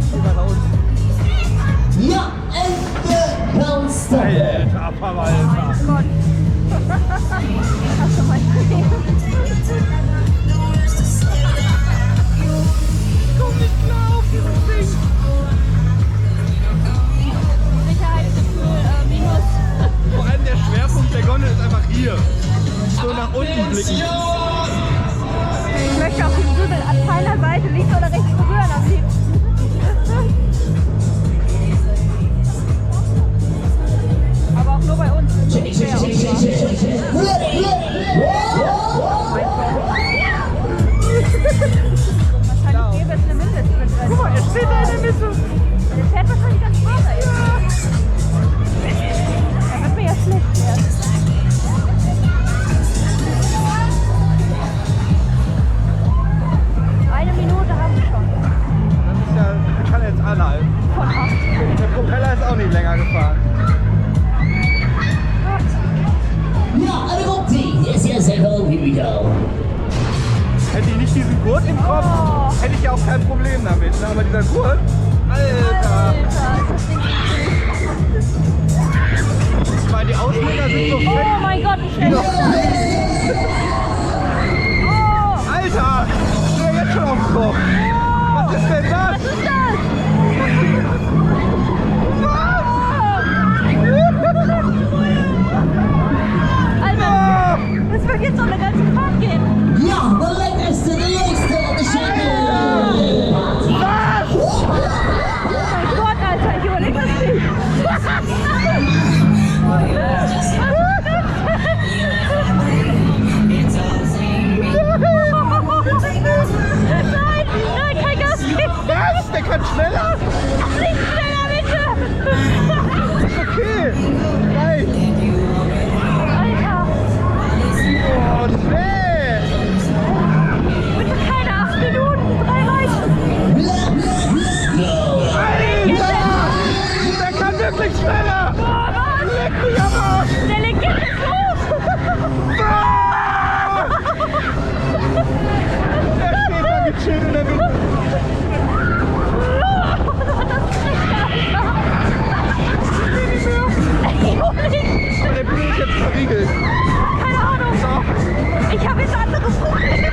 jetzt hier bei uns. Ja, Ende kannst du. Alter, Papa, Alter. Oh Gott. Hast du mein Leben? Komm nicht klar auf dieses Ding. Sicherheitsgefühl minus. Vor allem der Schwerpunkt der Gondel ist einfach hier. So nach unten blicken. Ich möchte auf den Dübel an keiner Seite links oder rechts berühren am liebsten. Aber auch nur bei uns. Wahrscheinlich gäbe es eine Mindestbegrenzung. Guck mal, er steht da in der Mitte. Der fährt wahrscheinlich ganz vorne. Da wird mir ja schlecht werden. Eine Minute haben wir schon. Das ist ja, ich kann jetzt anhalten. Von 8. Der Propeller ist auch nicht länger gefahren. Ja, alle Rupti. Yes, yes, hello, here we go. Hätte ich nicht diesen Gurt im Kopf, hätte ich ja auch kein Problem damit. Ne? Aber dieser Gurt, Alter. Ich meine, die Ausbilder sind so fett. Oh mein Gott, wie schnell ist das? Oh, Alter, ich stehe jetzt schon auf dem Kopf. Was ist denn das? was ist das? Alter, das wird jetzt so eine ganze Fahrt gehen. Ja, der leckerste, der längste und der schönste. Oh mein Gott, Alter, ich überlege das nicht. Nein, nein, kein Gas geben. Was? Der kann schneller? Nicht schneller, bitte. Okay, reicht. Alter, Oh, schnell. bitte keine 8 Minuten, 3 reichen. Alter, der kann wirklich schneller. Oh Mann, Leck mich am Arsch. der legt jetzt los. Ah! Der steht da gechillt in der Mitte. Aber der Blut ist jetzt verriegelt. Keine Ahnung. Ich habe jetzt andere Probleme.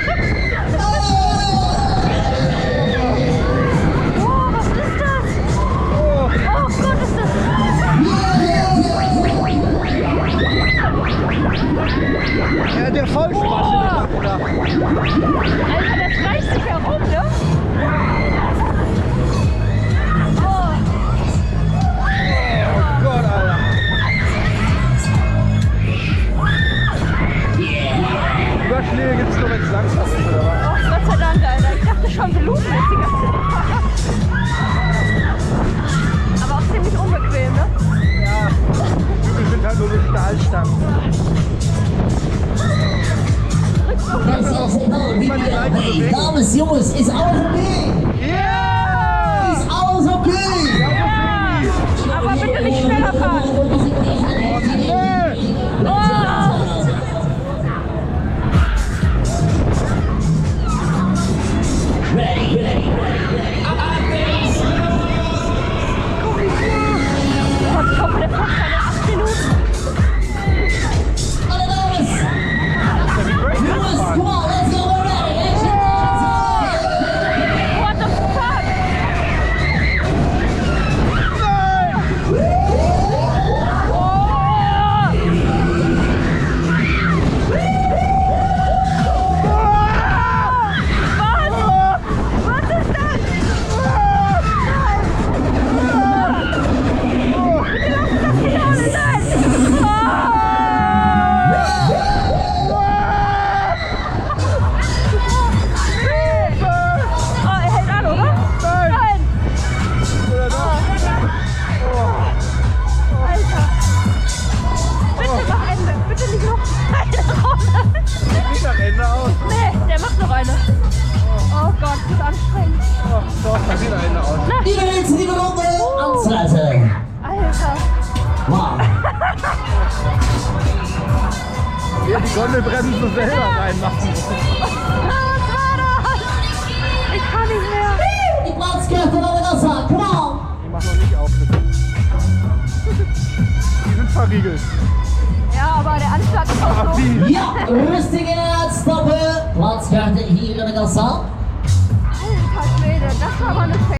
Oh, was ist das? Oh, Oh Gott, ist das... er hat den Vollspaß gemacht, oder? Alter, das reißt sich herum, ne? Oh. Oh Gott, Alter. Überschläge gibt es nur, wenn es langsam ist, oder was? Oh, Gott sei Dank, Alter. Ich dachte schon, wir looten jetzt die ganze Zeit. Aber auch ziemlich unbequem, ne? Ja, wir sind halt nur so Stahlstangen. Yes, yes, hello, here we go. Hey, Dames, Jungs, ist alles okay? Ja! Ist alles okay? Ja! Aber bitte nicht schneller fahren. Ready, ready. Oh, ich hoffe, der fährt keine 8 Minuten. Alle Dames. Jungs, come on, let's go, we're ready. Action, What the fuck? Ja, die Gondelbremsen selber reinmachen. Was war das? Ich kann nicht mehr. Die Platzkarte, aber das hat Riegel. Ja, aber der Anschlag ist auch so. Wie? Ja, rustig in het stappen. Plaatskaarten hier in de kassa.